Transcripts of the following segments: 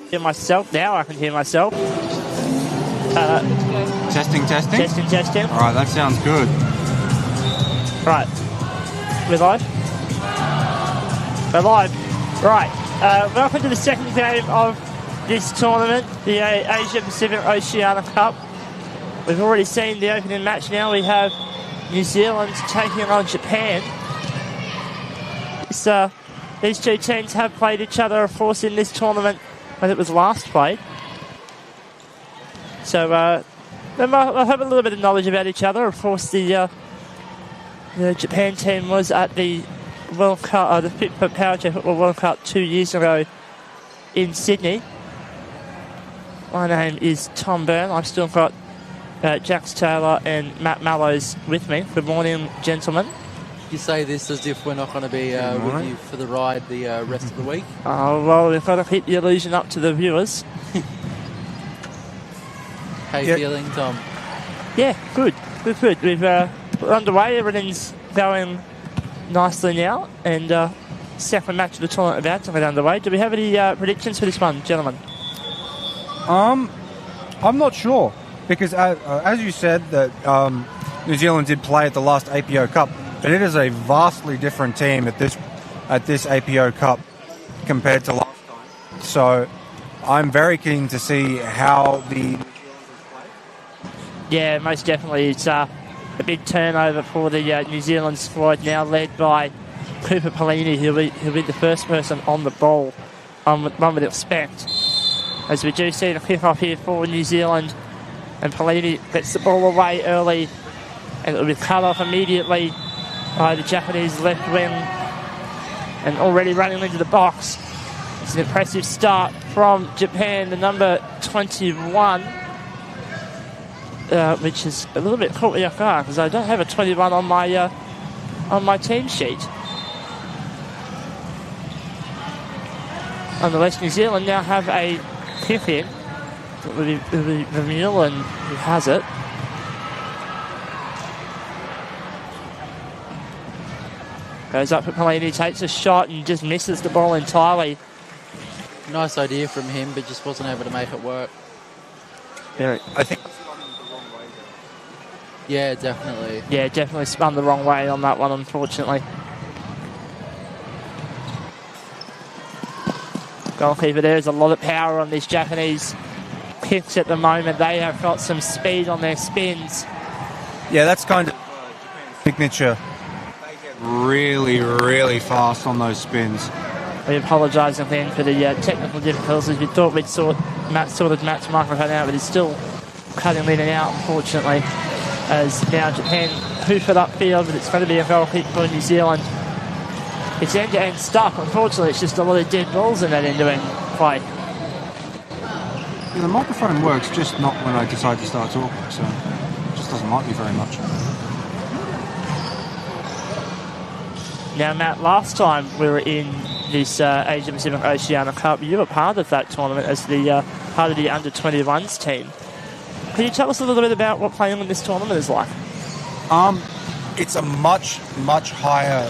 hear myself now. I can hear myself. Testing. Testing. All right, that sounds good. Right. We're live? We're live. Right. Welcome to the second game of this tournament, the Asia Pacific Oceania Cup. We've already seen the opening match now. We have New Zealand taking on Japan. These two teams have played each other, of course, in this tournament when it was last played. So they might have a little bit of knowledge about each other. Of course, the Japan team was at the World Cup, the Power Football World Cup 2 years ago in Sydney. My name is Tom Byrne. I've still got Jax Taylor and Matt Mallows with me. Good morning, gentlemen. You say this as if we're not going to be with you for the ride the rest of the week? Oh, well, we've got to keep the illusion up to the viewers. How you feeling, Tom? Yeah, good. We're underway. Everything's going nicely now. And second match of the tournament about to get underway. Do we have any predictions for this one, gentlemen? I'm not sure. Because as you said, that New Zealand did play at the last APO Cup. But it is a vastly different team at this APO Cup compared to last time. So I'm very keen to see how the New Zealanders play. Yeah, most definitely. It's a big turnover for the New Zealand squad, now led by Cooper Pellini, who'll be the first person on the ball, one would expect. As we do see the kick-off here for New Zealand, and Pellini gets the ball away early, and it'll be cut off immediately by the Japanese left wing, and already running into the box. It's an impressive start from Japan, the number 21, which is a little bit caught me off guard because I don't have a 21 on my team sheet. Nonetheless, New Zealand now have a kick in. It will be Vermeulen who has it. Goes up for Pellini, takes a shot and just misses the ball entirely. Nice idea from him, but just wasn't able to make it work. Yeah, I think Yeah, definitely. Yeah, definitely spun the wrong way on that one, unfortunately. Goalkeeper, there's a lot of power on these Japanese kicks at the moment. They have got some speed on their spins. Yeah, that's kind of Japan's signature. Really, really fast on those spins. We apologise again for the technical difficulties. We thought we'd sorted Matt's microphone out, but he's still cutting in and out, unfortunately. As now Japan hoof it upfield, but it's going to be a goal kick for New Zealand. It's end-to-end stuff. Unfortunately, it's just a lot of dead balls in that end-to-end play. Yeah, the microphone works, just not when I decide to start talking, so it just doesn't like me very much. Now, Matt, last time we were in this Asia Pacific Oceania Cup, you were part of that tournament as the part of the under-21s team. Can you tell us a little bit about what playing in this tournament is like? It's a much, much higher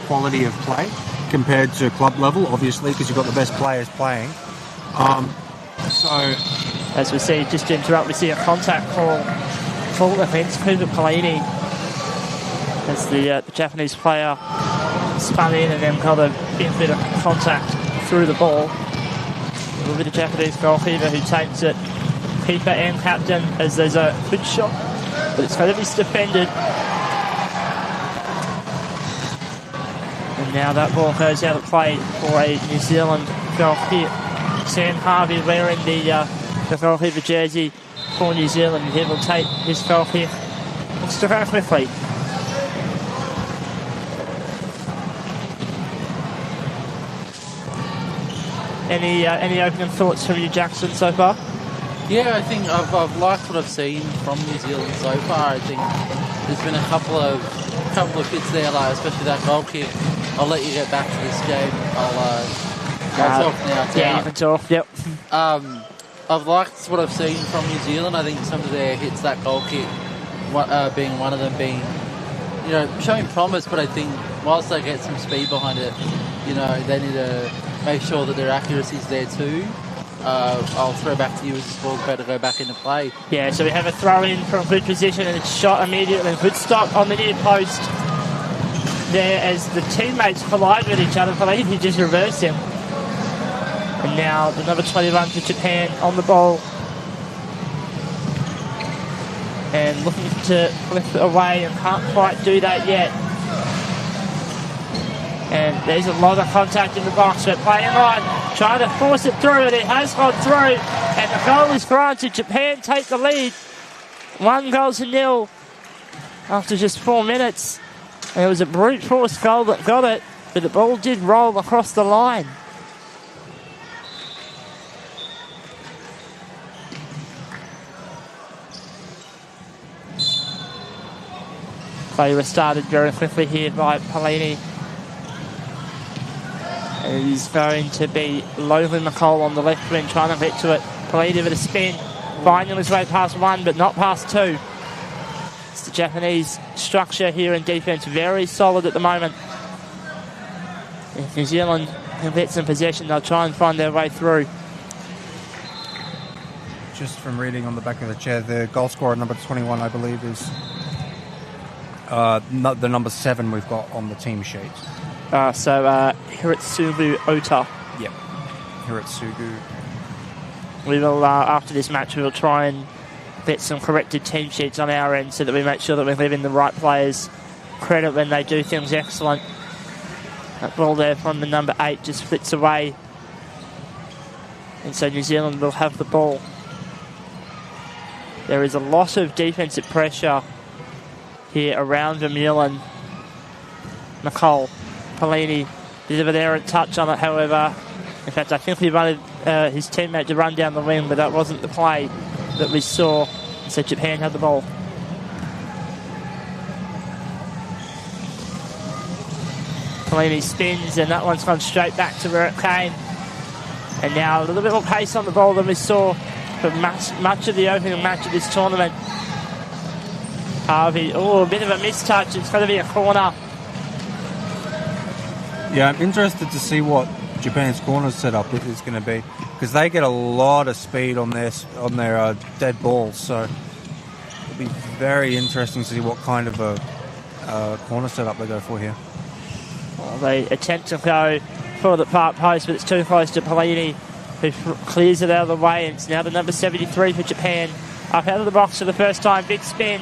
quality of play compared to club level, obviously, because you've got the best players playing. So, as we see, just to interrupt, we see a contact call against Cooper Pellini as the Japanese player spun in and then got a bit of contact through the ball. It will be the Japanese goalkeeper who takes it. Keeper and captain, as there's a good shot, but it's going to be defended. And now that ball goes out of play for a New Zealand goal kick. Sam Harvey wearing the goalkeeper jersey for New Zealand. He will take his goal kick. Looks to go quickly. Any opening thoughts from you, Jackson, so far? Yeah, I think I've liked what I've seen from New Zealand so far. I think there's been a couple of bits there, like especially that goal kick. I'll let you get back to this game. I'll talk now. Yeah, you can talk. Yep. I've liked what I've seen from New Zealand. I think some of their hits, that goal kick, being one of them, being showing promise. But I think whilst they get some speed behind it, they need to make sure that their accuracy's there too. I'll throw back to you as this ball's about to go back into play. Yeah, so we have a throw in from good position and it's shot immediately. Good stop on the near post there as the teammates collide with each other. He just reversed him. And now the number 21 for Japan on the ball. And looking to flip it away and can't quite do that yet. And there's a lot of contact in the box, but playing on, trying to force it through, and it has gone through. And the goal is granted. Japan take the lead. 1-0 after just 4 minutes. And it was a brute force goal that got it, but the ball did roll across the line. Play was started very quickly here by Pelini. And he's going to be Logan McCall on the left wing, trying to get to it. Pelini with a spin, finding his way past one, but not past two. It's the Japanese structure here in defence, very solid at the moment. If New Zealand can get some possession, they'll try and find their way through. Just from reading on the back of the chair, the goal scorer, number 21, I believe, is not the number 7 we've got on the team sheet. Hiratsugu Ota. Yep, Hiratsugu. We will, after this match, we will try and get some corrected team sheets on our end so that we make sure that we're giving the right players credit when they do things excellent. That ball there from the number 8 just flits away. And so New Zealand will have the ball. There is a lot of defensive pressure here around Vermeulen. McCall, Pelini, bit of an errant touch on it, however. In fact, I think he wanted his teammate to run down the wing, but that wasn't the play that we saw. So Japan had the ball. Pelini spins, and that one's gone straight back to where it came. And now a little bit more pace on the ball than we saw for much of the opening match of this tournament. Harvey, a bit of a mistouch. It's going to be a corner. Yeah, I'm interested to see what Japan's corner setup is going to be, because they get a lot of speed on their dead balls. So it'll be very interesting to see what kind of a corner setup they go for here. Well, they attempt to go for the far post, but it's too close to Pelini, who clears it out of the way. And it's now the number 73 for Japan. Up out of the box for the first time. Big spin.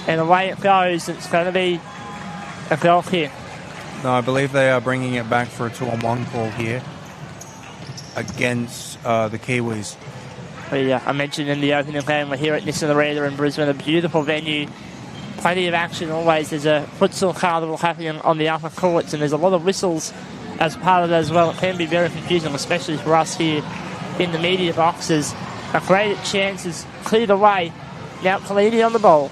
And away it goes. It's going to be a goal kick. No, I believe they are bringing it back for a 2-on-1 call here against the Kiwis. I mentioned in the opening game, we're here at Nissan Arena in Brisbane, a beautiful venue. Plenty of action always. There's a futsal carnival happening on the upper courts, and there's a lot of whistles as part of that as well. It can be very confusing, especially for us here in the media boxes. A great chance is cleared away. Now Pelini on the ball.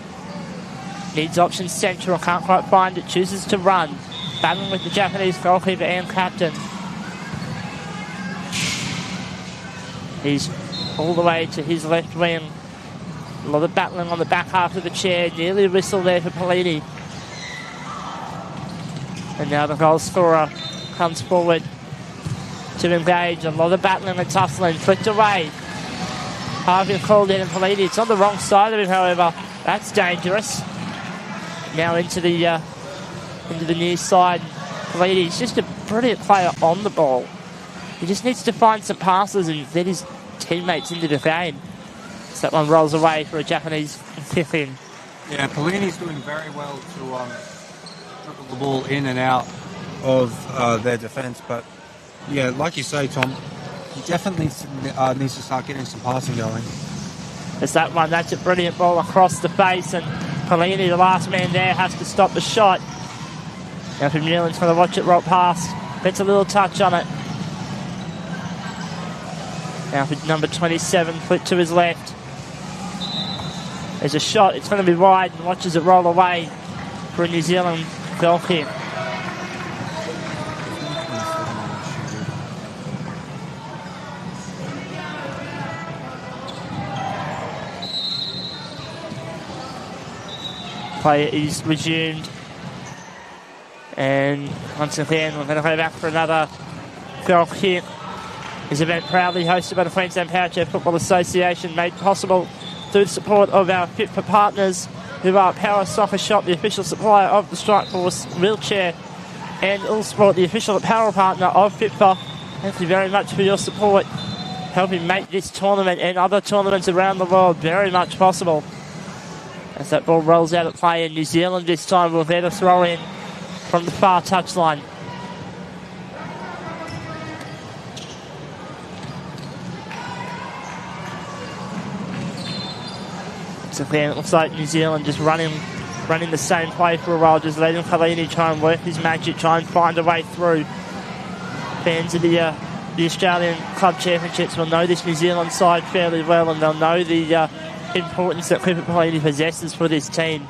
Needs option central, can't quite find it, chooses to run. Battling with the Japanese goalkeeper and captain. He's all the way to his left wing. A lot of battling on the back half of the chair. Nearly a whistle there for Pelini. And now the goal scorer comes forward to engage. A lot of battling and tussling. Flicked away. Harvey called in, and Pelini, it's on the wrong side of him, however. That's dangerous. Now into the near side. Pelini's just a brilliant player on the ball. He just needs to find some passes and get his teammates into the game. So that one rolls away for a Japanese kick in. Yeah, Pelini's doing very well to dribble the ball in and out of their defence. But yeah, like you say, Tom, he definitely needs to start getting some passing going. There's that one. That's a brilliant ball across the face, and Pelini, the last man there, has to stop the shot. Now Vermeulen's going to watch it roll past. Gets a little touch on it. Now for number 27, flip to his left. There's a shot. It's going to be wide, and watches it roll away for a New Zealand goal kick. Play is resumed. And once again, we're going to go back for another goal kick. This event proudly hosted by the Queensland Power Chair Football Association, made possible through the support of our Fit for partners, who are Power Soccer Shop, the official supplier of the Strike Force wheelchair, and All Sport, the official apparel partner of FitFA. Thank you very much for your support, helping make this tournament and other tournaments around the world very much possible. As that ball rolls out at play in New Zealand this time, we'll get a throw in from the far touchline. So again, it looks like New Zealand just running the same play for a while, just letting Palini try and work his magic, try and find a way through. Fans of the Australian Club Championships will know this New Zealand side fairly well, and they'll know the importance that Cooper Palini possesses for this team.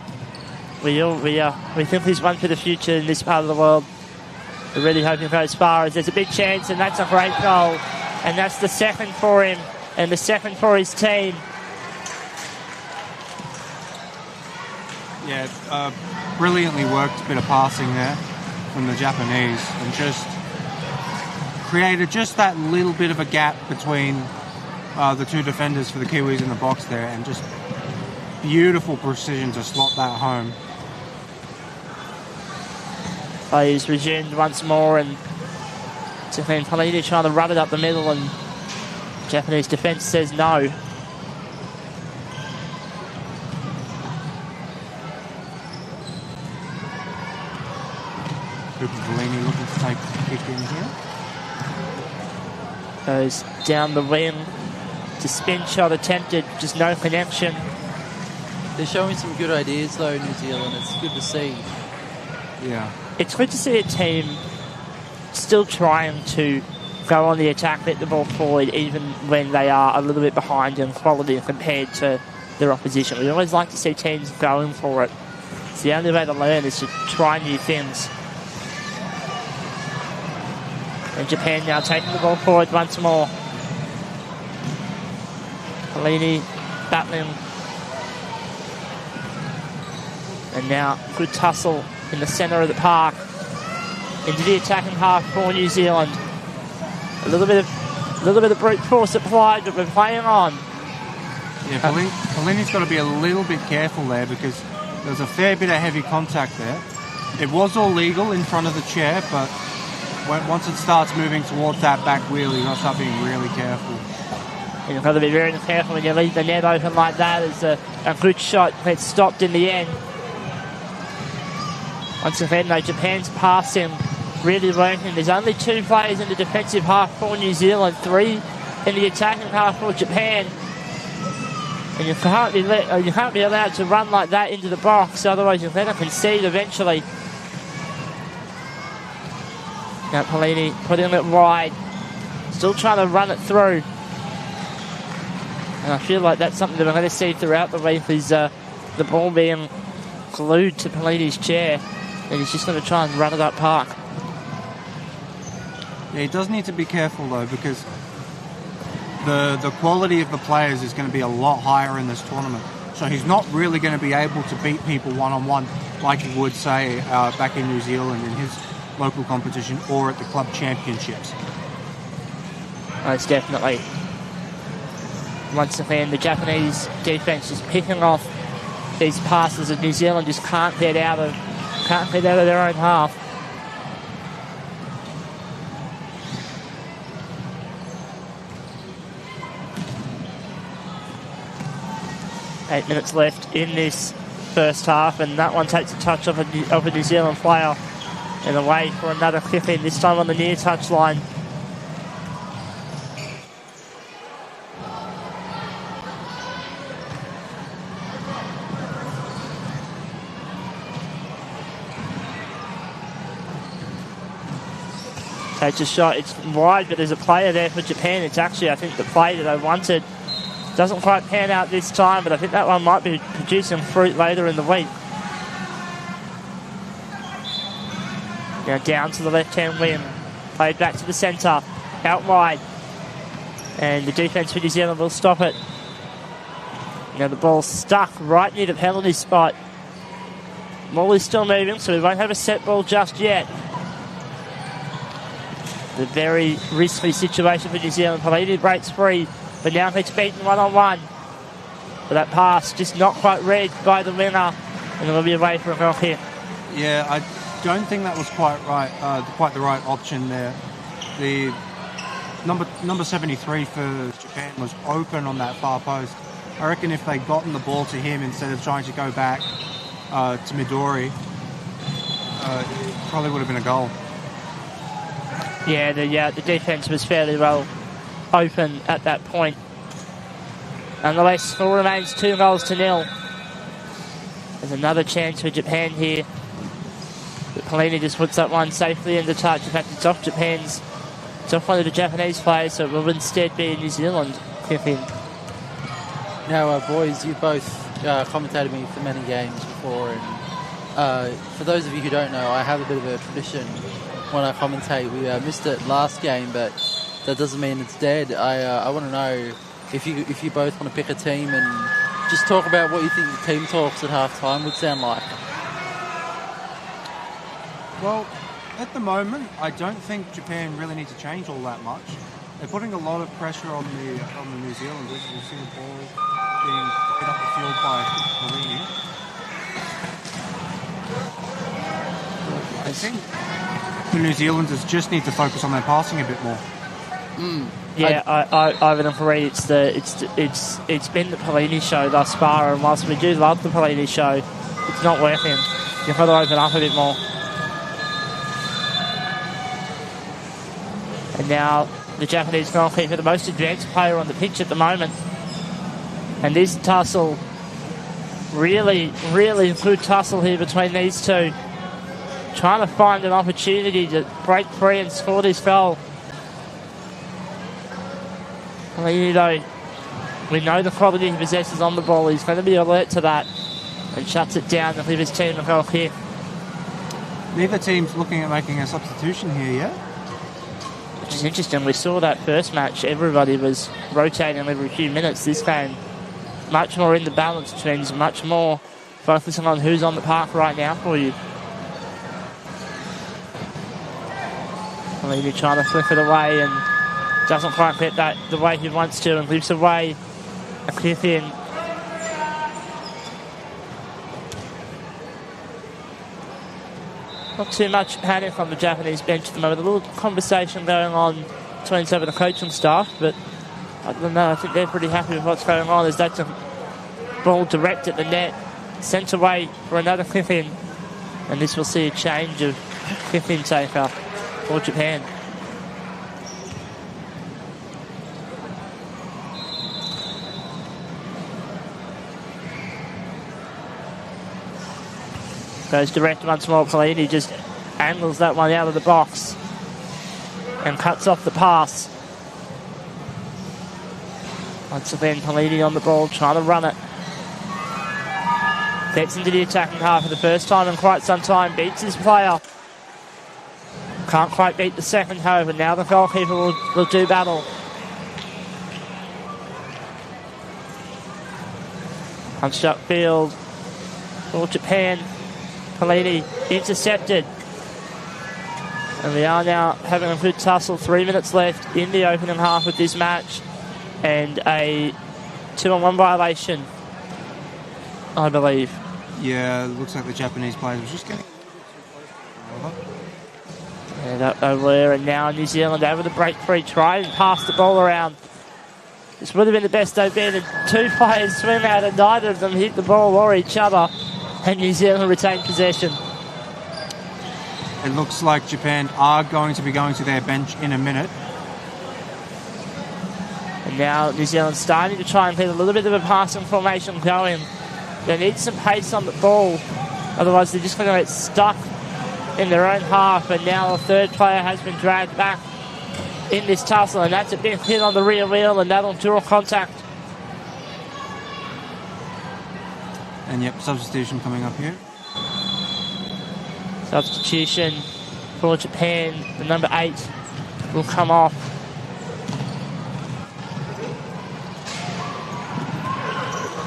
We think he's one for the future in this part of the world. We're really hoping to go as far as there's a big chance, and that's a great goal. And that's the second for him, and the second for his team. Yeah, brilliantly worked bit of passing there from the Japanese, and just created just that little bit of a gap between the two defenders for the Kiwis in the box there, and just beautiful precision to slot that home. He's resumed once more, and Palini trying to run it up the middle, and Japanese defence says no. Palini looking to take the kick in here. Goes down the wing to spin shot attempted, just no connection. They're showing some good ideas though, New Zealand. It's good to see. Yeah. It's good to see a team still trying to go on the attack, let the ball forward, even when they are a little bit behind in quality compared to their opposition. We always like to see teams going for it. It's the only way to learn, is to try new things. And Japan now taking the ball forward once more. Palini battling. And now good tussle in the centre of the park. Into the attacking half for New Zealand. A little bit of brute force applied, but we're playing on. Yeah, Palini's got to be a little bit careful there, because there's a fair bit of heavy contact there. It was all legal in front of the chair, but once it starts moving towards that back wheel, you've got to start being really careful. You've got to be very careful when you leave the net open like that. It's a good shot that's stopped in the end. Once again, though, Japan's passing really working. There's only 2 players in the defensive half for New Zealand, 3 in the attacking half for Japan. And you can't be allowed to run like that into the box, otherwise you're going to concede eventually. Now Palini putting it wide, still trying to run it through. And I feel like that's something that we're going to see throughout the week, is the ball being glued to Palini's chair, and he's just going to try and run it up park. Yeah, he does need to be careful though, because the quality of the players is going to be a lot higher in this tournament. So he's not really going to be able to beat people one-on-one like he would, say, back in New Zealand in his local competition or at the club championships. Most definitely. Once again, the Japanese defence is picking off these passes that New Zealand just can't get out of their own half. Eight minutes left in this first half, and that one takes a touch of a New Zealand player and away for another kick in, this time on the near touchline. Takes a shot, it's wide, but there's a player there for Japan. It's actually, I think, the play that I wanted. Doesn't quite pan out this time, but I think that one might be producing fruit later in the week. Now down to the left-hand wing. Played back to the centre. Out wide. And the defence for New Zealand will stop it. Now the ball's stuck right near the penalty spot. Ball is still moving, so we won't have a set ball just yet. The very risky situation for New Zealand. Pelini breaks free, but now gets beaten one-on-one. But that pass just not quite read by the winner, and it'll be away for a goal kick. Yeah, I don't think that was quite the right option there. The number 73 for Japan was open on that far post. I reckon if they'd gotten the ball to him instead of trying to go back to Midori, it probably would have been a goal. Yeah, the defence was fairly well open at that point. Nonetheless, score remains 2-0. There's another chance for Japan here. But Pelini just puts that one safely into touch. In fact, it's off one of the Japanese players, so it will instead be a New Zealand kick-in. Now, boys, you both commentated me for many games before, and for those of you who don't know, I have a bit of a tradition when I commentate. We missed it last game, but that doesn't mean it's dead. I want to know if you both want to pick a team and just talk about what you think the team talks at half-time would sound like. Well, at the moment, I don't think Japan really need to change all that much. They're putting a lot of pressure on the New Zealanders. You see the ball being played up the field by Pelini. I think the New Zealanders just need to focus on their passing a bit more. Yeah, I would agree. It's been the Pelini show thus far, and whilst we do love the Pelini show, it's not working. You've got to open up a bit more. And now the Japanese goalkeeper, the most advanced player on the pitch at the moment. And this tussle, really, really good tussle here between these two. Trying to find an opportunity to break free and score this goal. We know the quality he possesses on the ball. He's going to be alert to that and shuts it down to leave his team a goal kick. Neither team's looking at making a substitution here yet. Which is interesting. We saw that first match, everybody was rotating every few minutes. This game, much more in the balance, which means much more focusing on who's on the park right now for you. Pelini trying to flip it away and doesn't quite get that the way he wants to, and leaves away a kick in. Not too much panic on the Japanese bench at the moment. A little conversation going on between some of the coaching staff, but I don't know, I think they're pretty happy with what's going on, as that's a ball direct at the net, sent away for another kick in, and this will see a change of kick in taker for Japan. Goes direct once more. Pelini just angles that one out of the box and cuts off the pass. Once again, Pelini on the ball, trying to run it. Gets into the attacking half for the first time in quite some time. Beats his player. Can't quite beat the second, however. Now the goalkeeper will do battle. Punched up field for Japan. Pelini intercepted. And we are now having a good tussle. 3 minutes left in the opening half of this match. And a 2-on-1 violation, I believe. Yeah, it looks like the Japanese players were just getting and they were, and now New Zealand able to break free, try and pass the ball around. This would have been the best they've been, and two players swim out and neither of them hit the ball or each other, and New Zealand retain possession. It looks like Japan are going to be going to their bench in a minute. And now New Zealand starting to try and get a little bit of a passing formation going. They need some pace on the ball, otherwise they're just going to get stuck in their own half. And now a third player has been dragged back in this tussle, and that's a big hit on the rear wheel, and that'll draw contact. And yep, substitution coming up here. Substitution for Japan. The number 8 will come off.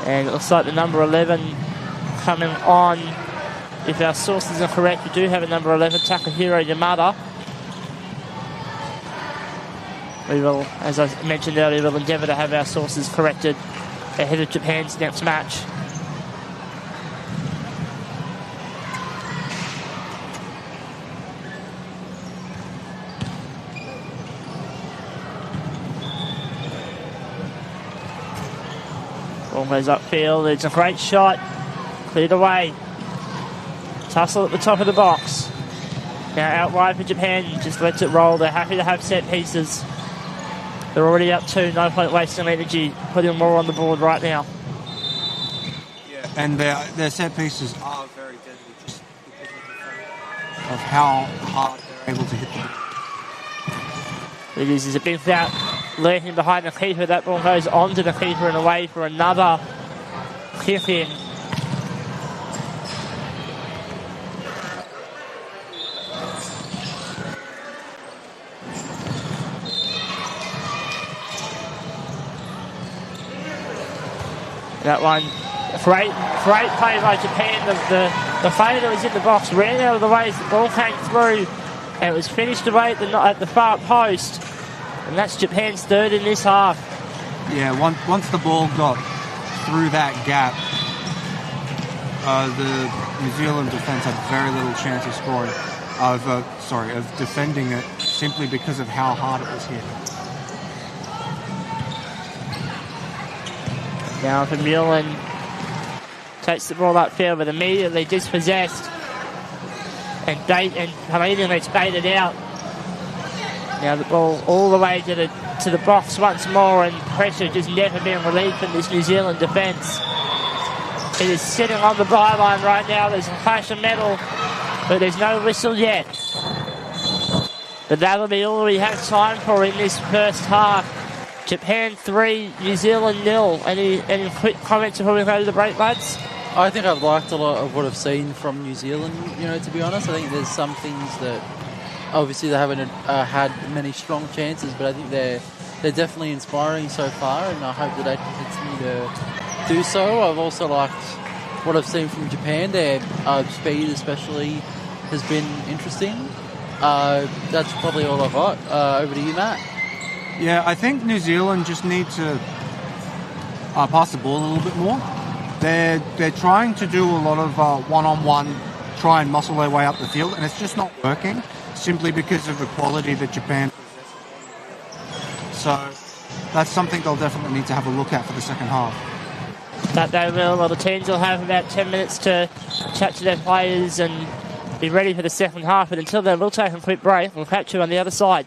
And it looks like the number 11 coming on. If our sources are correct, we do have a number 11, Takahiro Yamada, We will, as I mentioned earlier, we'll endeavour to have our sources corrected ahead of Japan's next match. Ball goes upfield. It's a great shot. Cleared away. Tussle at the top of the box. Now out wide for Japan. Just lets it roll. They're happy to have set pieces. They're already up 2. No point wasting energy. Putting more on the board right now. Yeah. And their set pieces are very deadly just because of how hard they're able to hit the ball. It is a big foul lurking behind the keeper. That ball goes onto the keeper and away for another kick in. That one, great play by Japan. The fader was in the box, ran out of the way as the ball came through, and it was finished away at the far post. And that's Japan's third in this half. Yeah, once the ball got through that gap, the New Zealand defence had very little chance of scoring, of defending it, simply because of how hard it was hit. Now Vermeulen takes the ball upfield, but immediately dispossessed, and immediately baited out. Now the ball all the way to the box once more, and pressure just never been relieved from this New Zealand defence. It is sitting on the byline right now. There's a flash of metal, but there's no whistle yet. But that'll be all we have time for in this first half. Japan 3, New Zealand 0. Any quick comments before we go to the break, lads? I think I've liked a lot of what I've seen from New Zealand, to be honest. I think there's some things that obviously they haven't had many strong chances, but I think they're definitely inspiring so far, and I hope that they can continue to do so. I've also liked what I've seen from Japan. Their speed especially has been interesting. That's probably all I've got. Over to you, Matt. Yeah, I think New Zealand just need to pass the ball a little bit more. They're trying to do a lot of one-on-one, try and muscle their way up the field, and it's just not working, simply because of the quality that Japan possesses. So that's something they'll definitely need to have a look at for the second half. That they will. Well, the teams will have about 10 minutes to chat to their players and be ready for the second half, but until then we'll take a quick break. We'll catch you on the other side.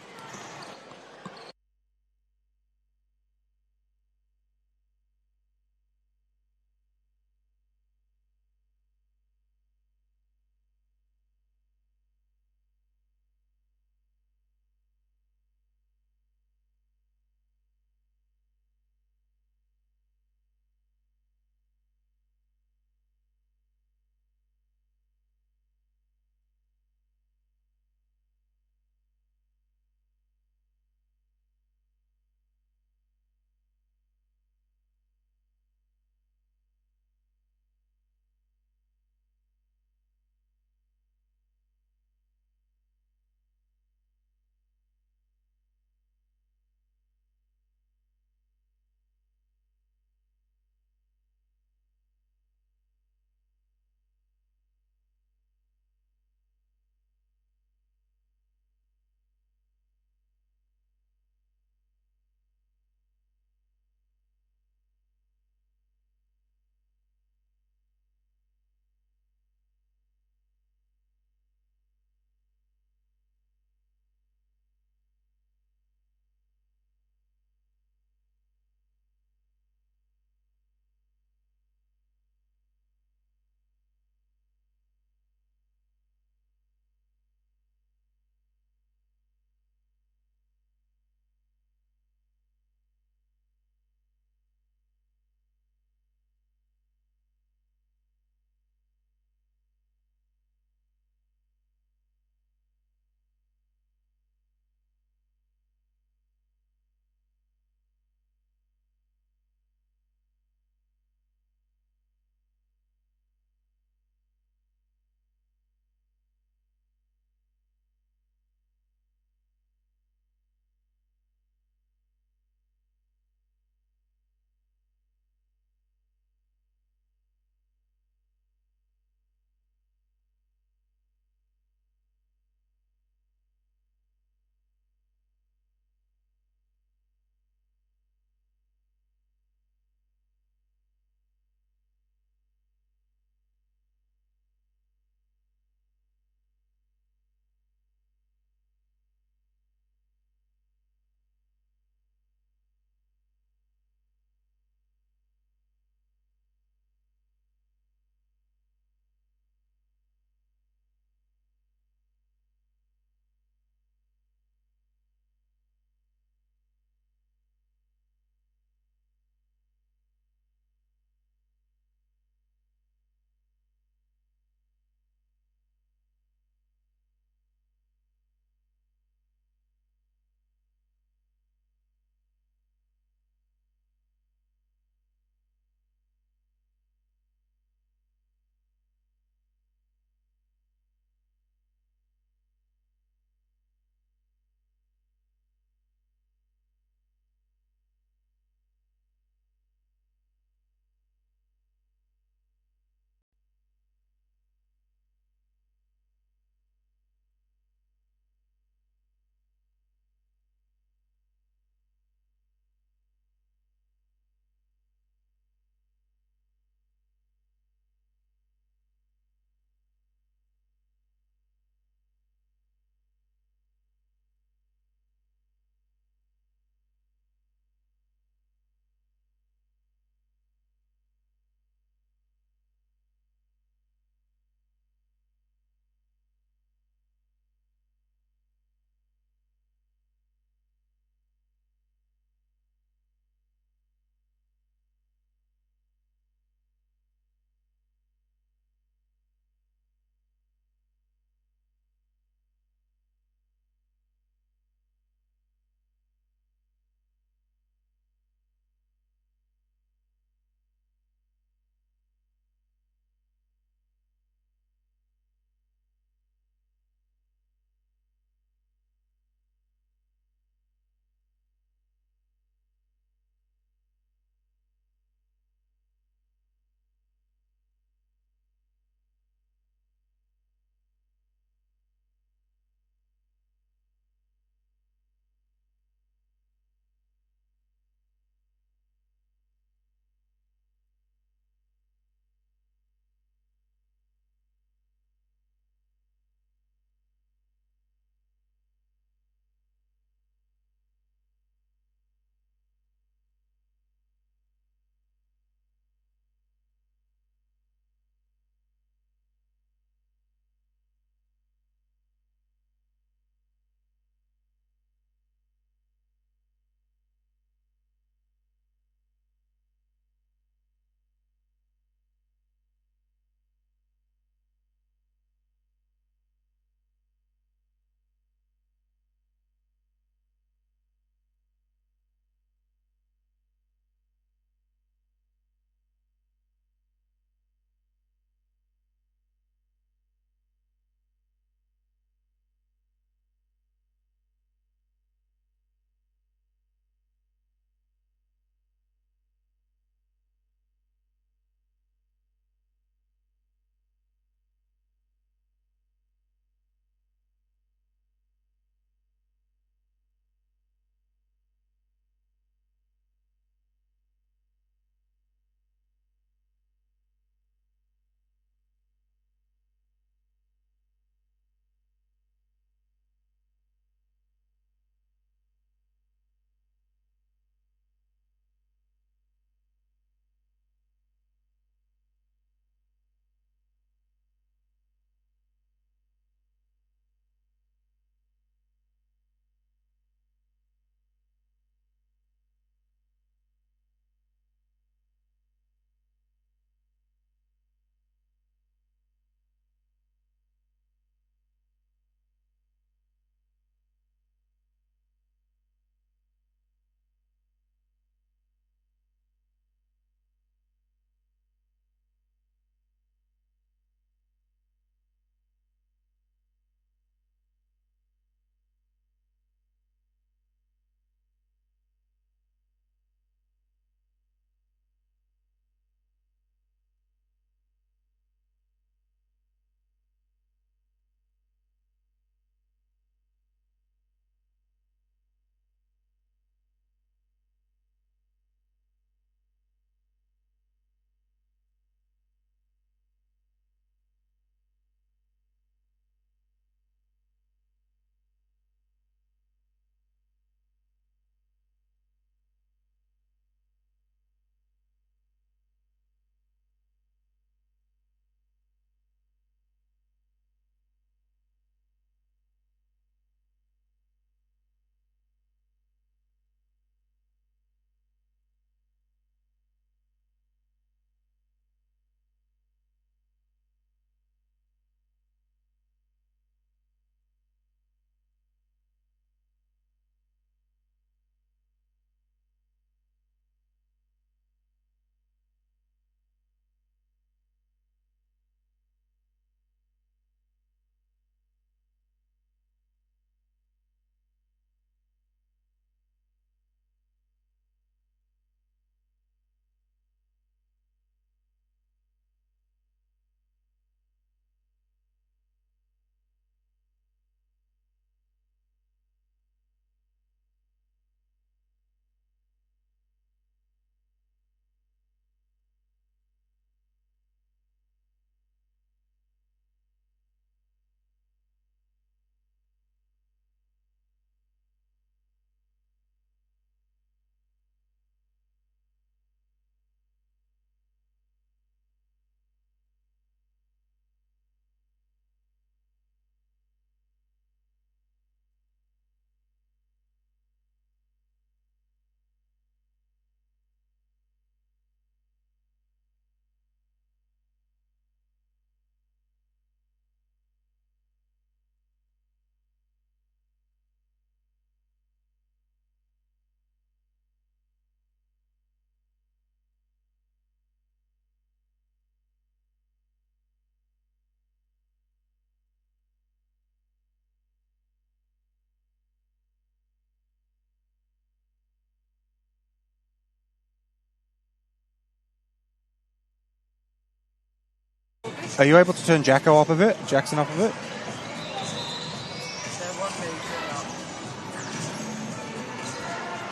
Are you able to turn Jackson up a bit?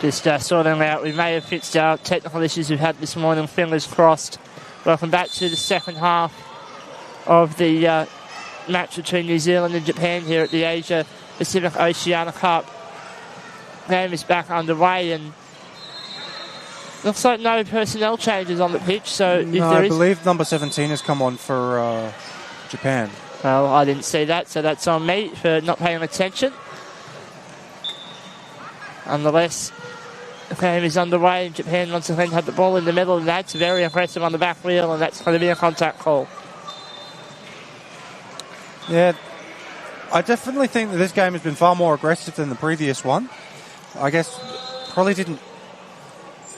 Just sorting out. We may have fixed our technical issues we've had this morning. Fingers crossed. Welcome back to the second half of the match between New Zealand and Japan here at the Asia Pacific Oceania Cup. Game is back underway, and looks like no personnel changes on the pitch. So if no, there I is, believe number 17 has come on for Japan. well, I didn't see that, so that's on me for not paying attention. Nonetheless, the game is underway, and Japan once again had the ball in the middle, and that's very impressive on the back wheel, and that's going to be a contact call. Yeah, I definitely think that this game has been far more aggressive than the previous one. I guess probably didn't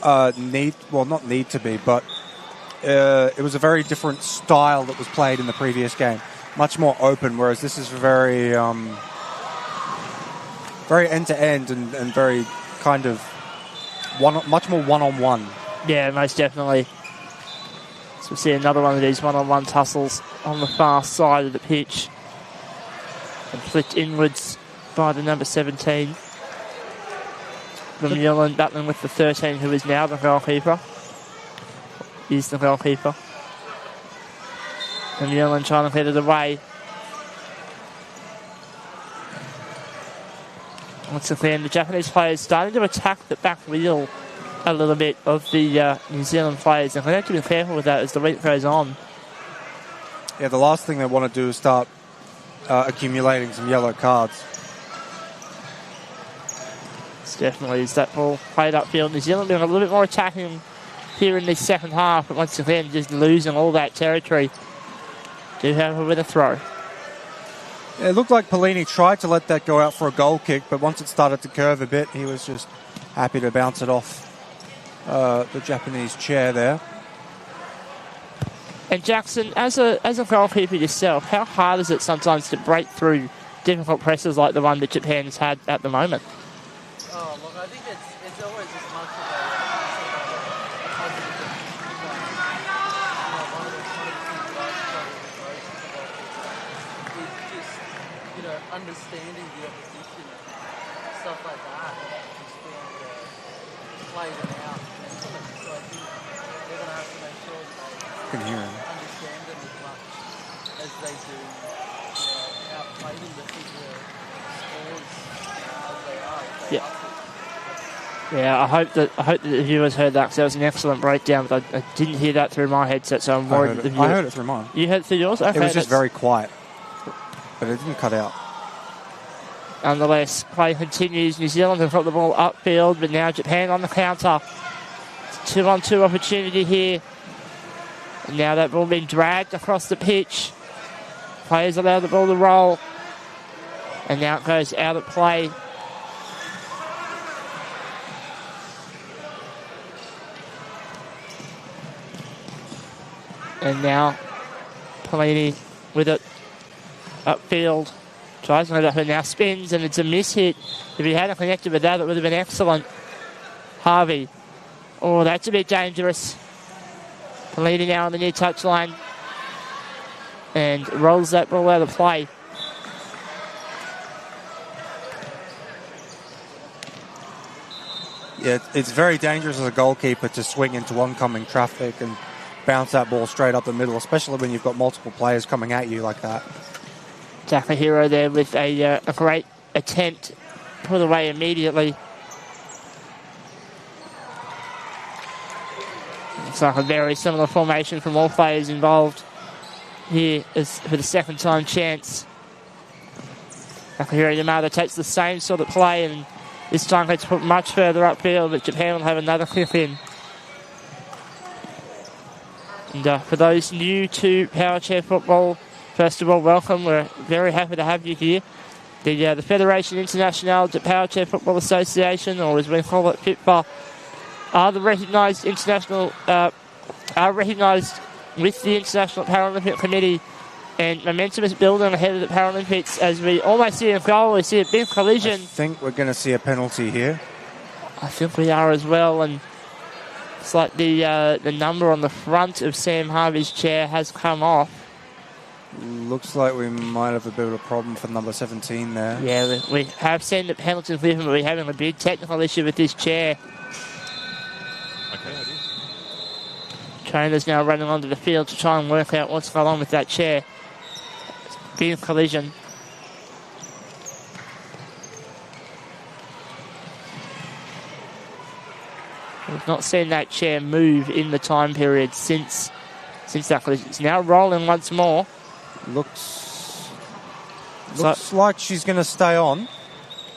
not need to be, but it was a very different style that was played in the previous game. Much more open, whereas this is very very end-to-end and very kind of much more one-on-one. Yeah, most definitely. So we'll see another one of these one-on-one tussles on the far side of the pitch. And flicked inwards by the number 17. From New Zealand battling with the 13, who is now the goalkeeper. Is the goalkeeper. From New Zealand trying to get it away. Once again, the Japanese players starting to attack the back wheel a little bit of the New Zealand players. And they have to be careful with that as the week goes on. Yeah, the last thing they want to do is start accumulating some yellow cards. It's definitely is that ball played upfield. New Zealand doing a little bit more attacking here in the second half, but once again just losing all that territory. Do have a bit of throw. Yeah, it looked like Pelini tried to let that go out for a goal kick, but once it started to curve a bit, he was just happy to bounce it off the Japanese chair there. And Jackson, as a goalkeeper yourself, how hard is it sometimes to break through difficult presses like the one that Japan's had at the moment? Oh, look, I think it's always as much of a positive thing. One of the things that I struggle with most as a goalkeeper is just, understanding the opposition and stuff like that, and just being able to play them out mentally. So I think they're going to have to make sure that they Can hear him. understand them as much as they do, outplay them to keep the scores as they are. Yeah. Yeah, I hope that the viewers heard that, because that was an excellent breakdown, but I didn't hear that through my headset, so I'm worried that the viewers... I heard it through mine. You heard it through yours? Okay, it was just very quiet, but it didn't cut out. Nonetheless, play continues. New Zealand have got the ball upfield, but now Japan on the counter. It's a 2-on-2 opportunity here. And now that ball being dragged across the pitch. Players allow the ball to roll. And now it goes out of play. And now Pelini with it upfield. Tries to let up and now spins, and it's a miss hit. If he hadn't connected with that, it would have been excellent. Harvey. Oh, that's a bit dangerous. Pelini now on the near touchline. And rolls that ball out of play. Yeah, it's very dangerous as a goalkeeper to swing into oncoming traffic and bounce that ball straight up the middle, especially when you've got multiple players coming at you like that. Takahiro there with a great attempt, put away immediately. It's like a very similar formation from all players involved here as for the second time chance. Takahiro Yamada takes the same sort of play, and this time gets put much further upfield, but Japan will have another clip in. And for those new to power chair football, first of all, welcome. We're very happy to have you here. The Federation Internationale de Power Chair Football Association, or as we call it, FIPFA, are the recognised international, are recognised with the International Paralympic Committee, and momentum is building ahead of the Paralympics as we almost see a goal. We see a big collision. I think we're going to see a penalty here. I think we are as well, and it's like the number on the front of Sam Harvey's chair has come off. Looks like we might have a bit of a problem for number 17 there. Yeah, we have seen the penalties with him, but we're having a big technical issue with this chair. Okay. Trainer's now running onto the field to try and work out what's going on with that chair. Big collision. We've not seen that chair move in the time period since that collision. It's now rolling once more. Looks like she's going to stay on.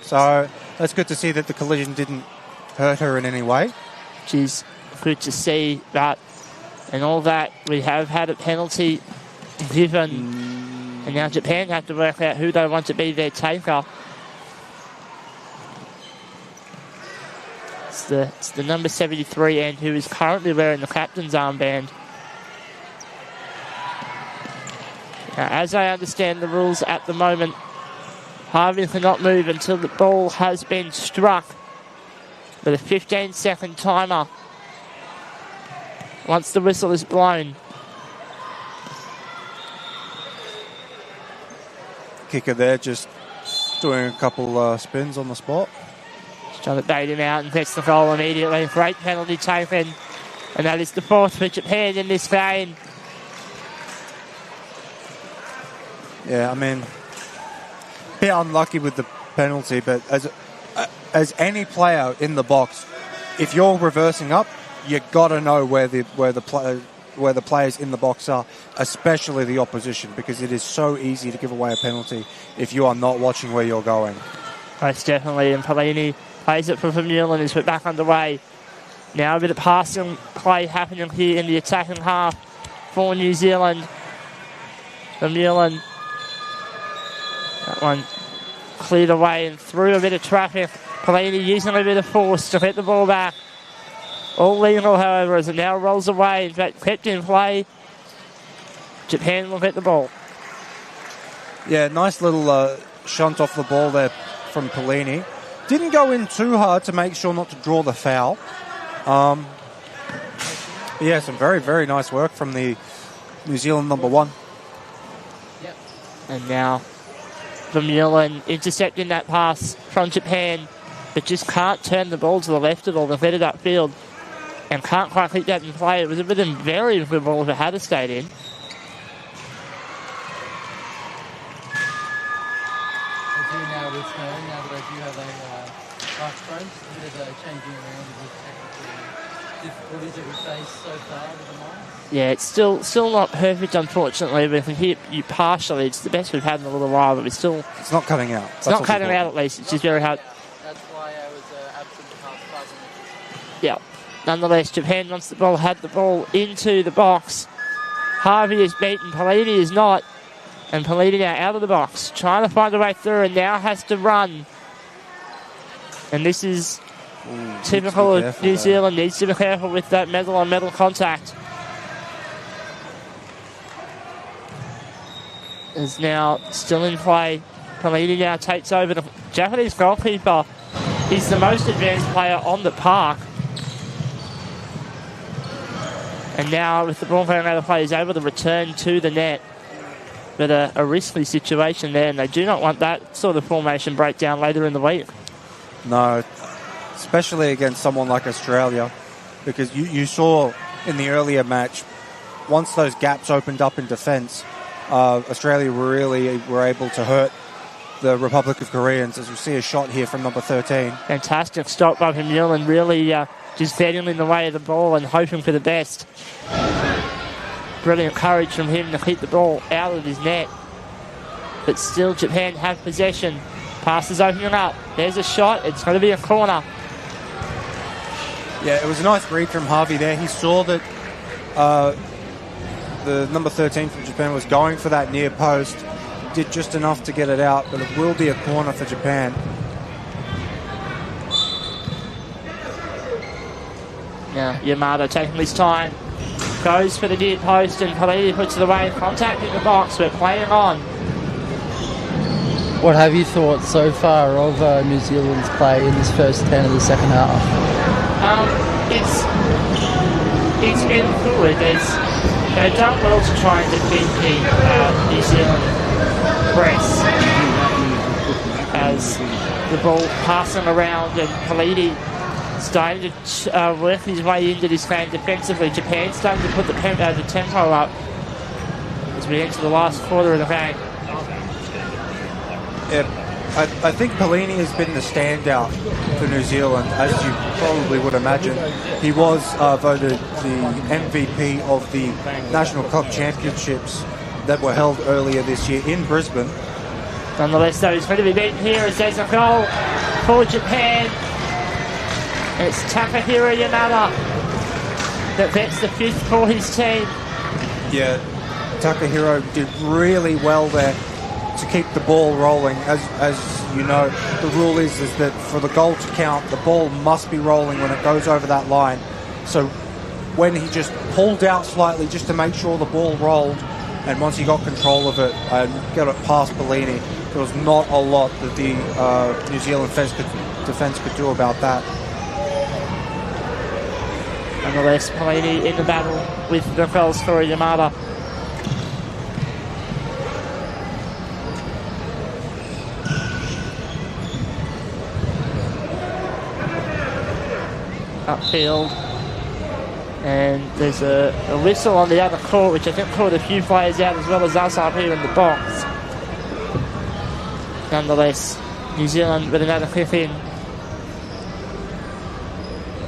So that's good to see that the collision didn't hurt her in any way. Which is good to see that. And all that, we have had a penalty given. And now Japan have to work out who they want to be their taker. It's the number 73 and who is currently wearing the captain's armband. Now, as I understand the rules at the moment, Harvey cannot move until the ball has been struck with a 15-second timer once the whistle is blown. Kicker there just doing a couple spins on the spot. Trying to bait him out and gets the goal immediately. Great penalty taken. And that is the fourth for Japan in this game. Yeah, I mean, a bit unlucky with the penalty, but as any player in the box, if you're reversing up, you got to know where the players in the box are, especially the opposition, because it is so easy to give away a penalty if you are not watching where you're going. Most definitely, and Pelini plays it for Vermeulen as we're back underway. Now a bit of passing play happening here in the attacking half for New Zealand. Vermeulen, that one cleared away and through a bit of traffic. Pelini using a bit of force to hit the ball back. All legal, however, as it now rolls away. In fact, kept in play. Japan will hit the ball. Yeah, nice little shunt off the ball there from Pelini. Didn't go in too hard to make sure not to draw the foul. Yeah, some very, very nice work from the New Zealand number one. Yep. And now Vermeulen intercepting that pass from Japan, but just can't turn the ball to the left at all. They've let it upfield and can't quite keep that in play. It was a bit of very good ball if it had stayed in. Now return, now that I do have a fast break, a bit of a changing around of the technical difficulties that we face so far with the line. Yeah, it's still not perfect, unfortunately, but if we hit you partially, it's the best we've had in a little while, but it's not cutting out. It's not cutting out, at least. It's just very hard. That's why I was absent the past 5 minutes. Yeah. Nonetheless, Japan, once the ball had the ball into the box, Harvey is beaten, Pelini is not. And Pelini now out of the box, trying to find a way through, and now has to run. And this is typical of New Zealand. Needs to be careful with that metal-on-metal contact. Is now still in play. Pelini now takes over. The Japanese goalkeeper is the most advanced player on the park. And now with the ball going out of play, he's able to return to the net. But a risky situation there, and they do not want that sort of formation breakdown later in the week. No, especially against someone like Australia, because you saw in the earlier match, once those gaps opened up in defence, Australia really were able to hurt the Republic of Koreans, as we see a shot here from number 13. Fantastic stop by Vermeulen, really just getting in the way of the ball and hoping for the best. Brilliant courage from him to keep the ball out of his net. But still, Japan have possession. Pass is opening up. There's a shot. It's going to be a corner. Yeah, it was a nice read from Harvey there. He saw that the number 13 from Japan was going for that near post. Did just enough to get it out, but it will be a corner for Japan. Now, Yamada taking his time. Goes for the near post, and Pelini puts it away. Contact in the box. We're playing on. What have you thought so far of New Zealand's play in this first 10 of the second half? It's been fluid. They've done well to try and defeat the New Zealand press as the ball passing around and Pelini starting to work his way into this game defensively. Japan starting to put the tempo up as we enter the last quarter of the game. Yeah, I think Pelini has been the standout for New Zealand, as you probably would imagine. He was voted the MVP of the National Cup Championships that were held earlier this year in Brisbane. Nonetheless, though, he's going to be beaten here as there's a goal for Japan. It's Takahiro Yamada that gets the 5th for his team. Yeah, Takahiro did really well there to keep the ball rolling. As you know, the rule is that for the goal to count, the ball must be rolling when it goes over that line. So when he just pulled out slightly just to make sure the ball rolled, and once he got control of it and got it past Pelini, there was not a lot that the New Zealand defence could do about that. Nonetheless, Pelini in the battle with the goals for Yamada. Upfield, and there's a whistle on the other court, which I think caught a few players out as well as us up here in the box. Nonetheless, New Zealand with another clip in.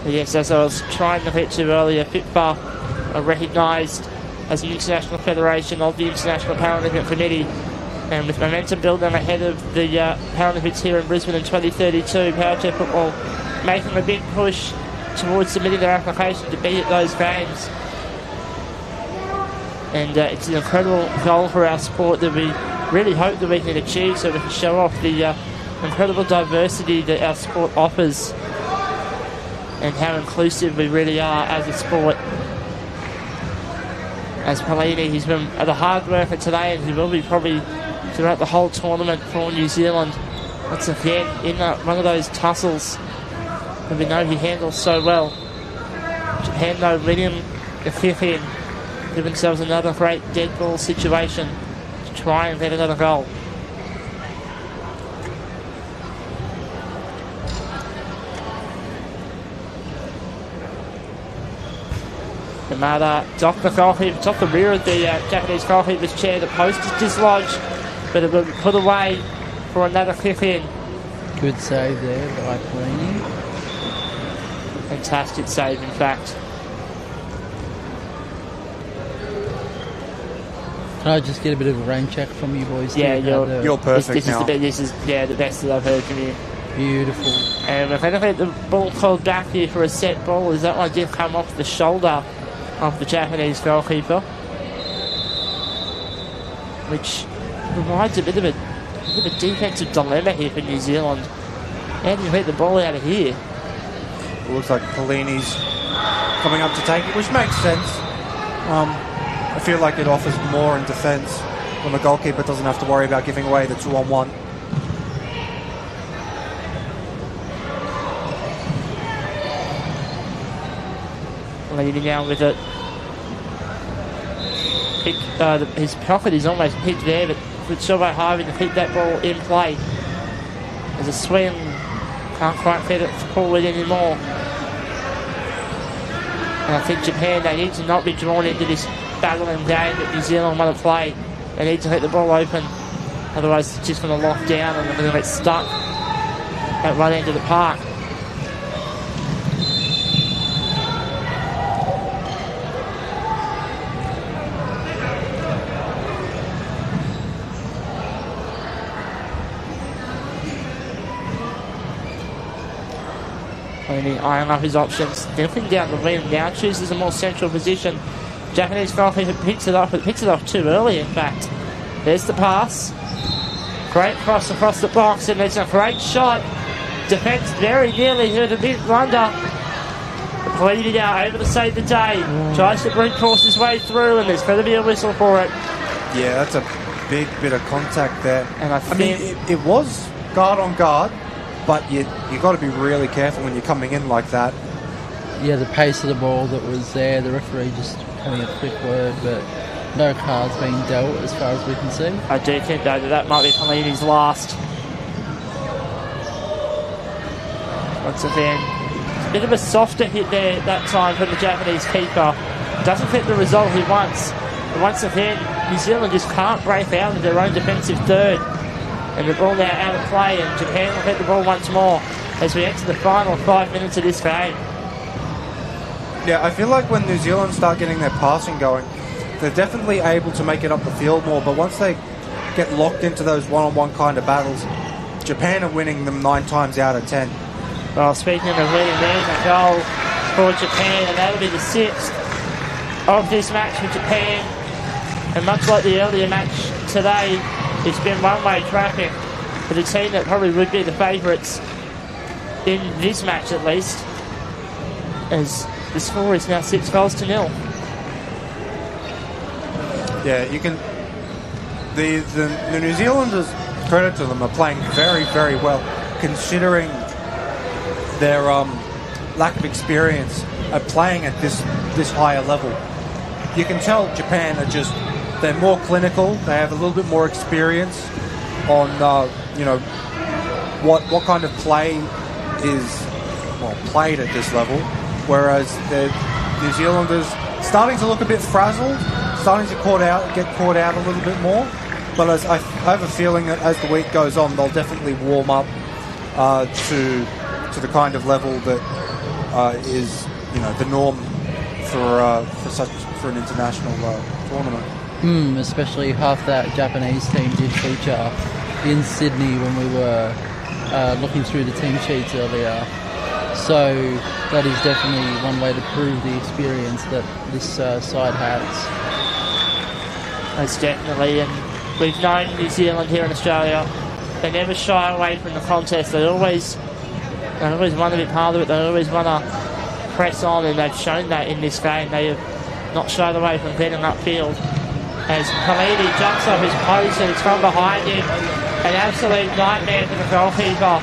But yes, as I was trying to hit you earlier, FIFA are recognised as the International Federation of the International Paralympic Committee, and with momentum building ahead of the Paralympics here in Brisbane in 2032, Powerchair Football making a big push towards submitting their application to be at those games. And it's an incredible goal for our sport that we really hope that we can achieve, so we can show off the incredible diversity that our sport offers and how inclusive we really are as a sport. As Pelini, he's been the hard worker today, and he will be probably throughout the whole tournament for New Zealand. Once again, in one of those tussles that we know he handles so well. Japan, though, winning the 5th in, give themselves another great dead ball situation to try and get another goal. Yamada docked the goalkeeper, topped the rear of the Japanese goalkeeper's chair. The post is dislodged, but it will be put away for another kick in. Good save there by Pelini. Fantastic save, in fact. Can I just get a bit of a rain check from you boys? Yeah, you're perfect now. This is the best that I've heard from you. Beautiful. And we're going to get the ball called back here for a set ball, as that one did come off the shoulder of the Japanese goalkeeper, which provides a bit of a defensive dilemma here for New Zealand. How do you hit the ball out of here? It looks like Pelini's coming up to take it, which makes sense. I feel like it offers more in defence when the goalkeeper doesn't have to worry about giving away the 2-on-1. Leading down with it. His pocket is almost picked there, but with Silva Harvey to keep that ball in play. There's a swing. Can't quite get it forward anymore. And I think Japan, they need to not be drawn into this battling game that New Zealand want to play. They need to hit the ball open. Otherwise, it's just going to lock down and they're going to get stuck at one end of the park. Eyeing up his options, dipping down the rim now, chooses a more central position. Japanese goalkeeper picks it off, but picks it off too early, in fact. There's the pass. Great cross across the box, and there's a great shot. Defence very nearly hurt a bit blunder. Pelini now able to save the day. Tries to brute force his way through, and there's going to be a whistle for it. Yeah, that's a big bit of contact there. And I mean, it was guard on guard, but you got to be really careful when you're coming in like that. Yeah, the pace of the ball that was there, the referee just having a quick word, but no cards being dealt as far as we can see. I do think, though, that might be Pelini's last. Once again, a bit of a softer hit there that time from the Japanese keeper. Doesn't fit the result he wants. But once again, New Zealand just can't break out of their own defensive third. And the ball now out of play, and Japan will hit the ball once more as we enter the final 5 minutes of this game. Yeah, I feel like when New Zealand start getting their passing going, they're definitely able to make it up the field more, but once they get locked into those one-on-one kind of battles, Japan are winning them 9 times out of 10. Well, speaking of winning, there's a goal for Japan, and that'll be the 6th of this match for Japan. And much like the earlier match today, it's been one-way traffic for the team that probably would be the favourites in this match at least, as the score is now 6-0. Yeah, you can. The New Zealanders, credit to them, are playing very, very well, considering their lack of experience at playing at this higher level. You can tell Japan are they're more clinical. They have a little bit more experience on what kind of play is played at this level, whereas the New Zealanders starting to look a bit frazzled, starting to get caught out a little bit more. But I have a feeling that as the week goes on, they'll definitely warm up to the kind of level that is the norm for an international tournament. Especially half that Japanese team did feature in Sydney when we were looking through the team sheets earlier. So that is definitely one way to prove the experience that this side has. Most definitely, and we've known New Zealand here in Australia. They never shy away from the contest. They always want to be part of it. They always want to press on, and they've shown that in this game. They have not shied away from getting upfield. As Pelini jumps off his post and it's from behind him. An absolute nightmare for the goalkeeper.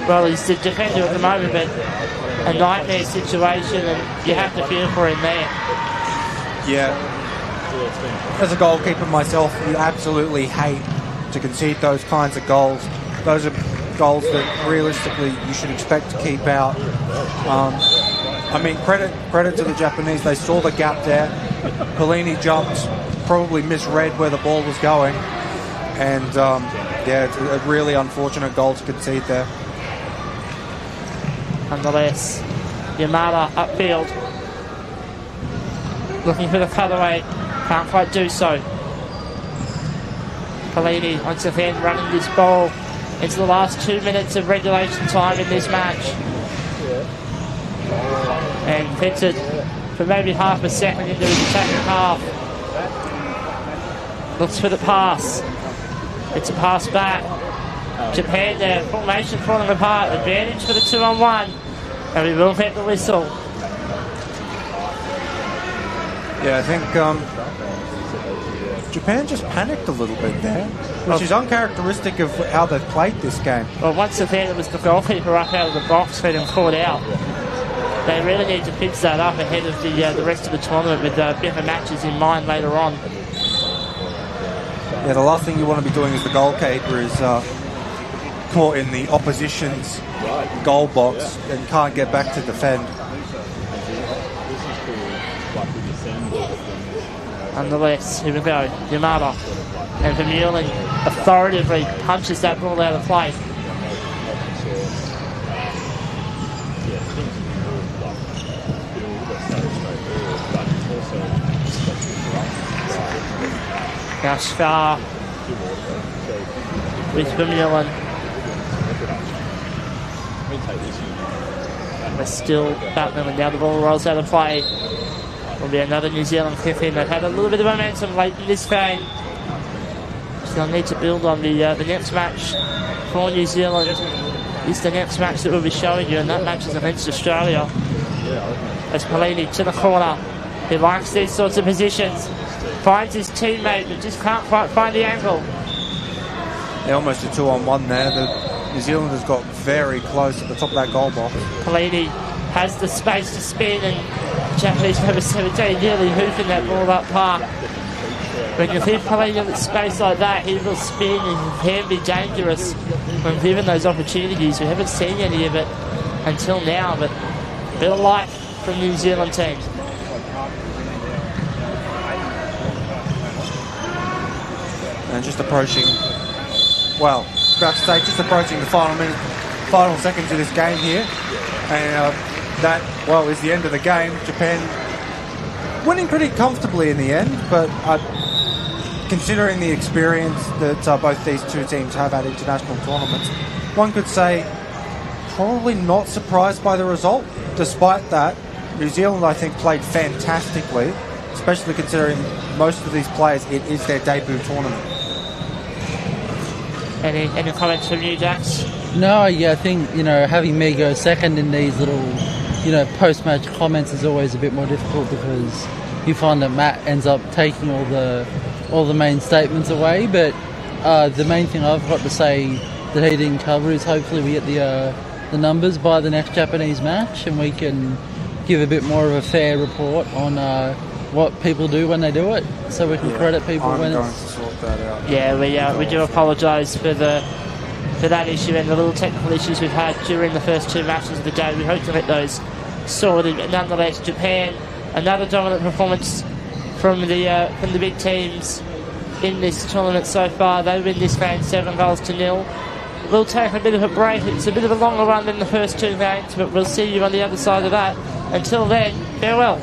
Well, he's the defender at the moment, but a nightmare situation, and you have to feel for him there. Yeah. As a goalkeeper myself, you absolutely hate to concede those kinds of goals. Those are goals that realistically you should expect to keep out. Credit to the Japanese. They saw the gap there. Pelini jumped, probably misread where the ball was going, and it's a really unfortunate goal to concede there. Nonetheless, Yamada upfield, looking for the cutaway, can't quite do so. Pelini once again running this ball into the last 2 minutes of regulation time in this match, and fits it for maybe half a second into his attacking half. Looks for the pass. It's a pass back. Japan there, formation falling apart. Advantage for the 2-on-1, and we will get the whistle. Yeah, I think Japan just panicked a little bit there, which is uncharacteristic of how they've played this game. Well, once again, it was the goalkeeper up out of the box getting caught out. They really need to fix that up ahead of the rest of the tournament with better matches in mind later on. Yeah, the last thing you want to be doing as the goalkeeper is caught in the opposition's goal box and can't get back to defend. Nonetheless, here we go, Yamada. And Vermeulen authoritatively punches that ball out of play. Now Scar with Vermeulen. We're still battling, and now the ball rolls out of play. Will be another New Zealand kick in. They've had a little bit of momentum late in this game. Still need to build on the next match for New Zealand. Is the next match that we'll be showing you, and that match is against Australia. As Pelini to the corner. He likes these sorts of positions. Finds his teammate, but just can't quite find the angle. They're almost a 2-on-1 there. The New Zealanders got very close at the top of that goal box. Pelini has the space to spin, and Japanese number 17 nearly hoofing that ball up park. When you think playing in space like that, he will spin and he can be dangerous when given those opportunities. We haven't seen any of it until now, but a bit of life from New Zealand team. And just approaching, well, about to say, just approaching the final seconds of this game here. And that, well, is the end of the game. Japan winning pretty comfortably in the end, but considering the experience that both these two teams have at international tournaments, one could say probably not surprised by the result. Despite that, New Zealand, I think, played fantastically, especially considering most of these players, it is their debut tournament. Any comments from you, Jax? No, yeah, I think, having me go second in these little, post-match comments is always a bit more difficult because you find that Matt ends up taking all the main statements away. But the main thing I've got to say that he didn't cover is hopefully we get the numbers by the next Japanese match and we can give a bit more of a fair report on what people do when they do it, so we can credit people when I'm going to sort that out. Yeah, we do apologise for that issue and the little technical issues we've had during the first two matches of the day. We hope to get those sorted, but nonetheless, Japan, another dominant performance from the big teams in this tournament so far. They win this game 7-0. We'll take a bit of a break. It's a bit of a longer run than the first two games, but we'll see you on the other side of that. Until then, farewell.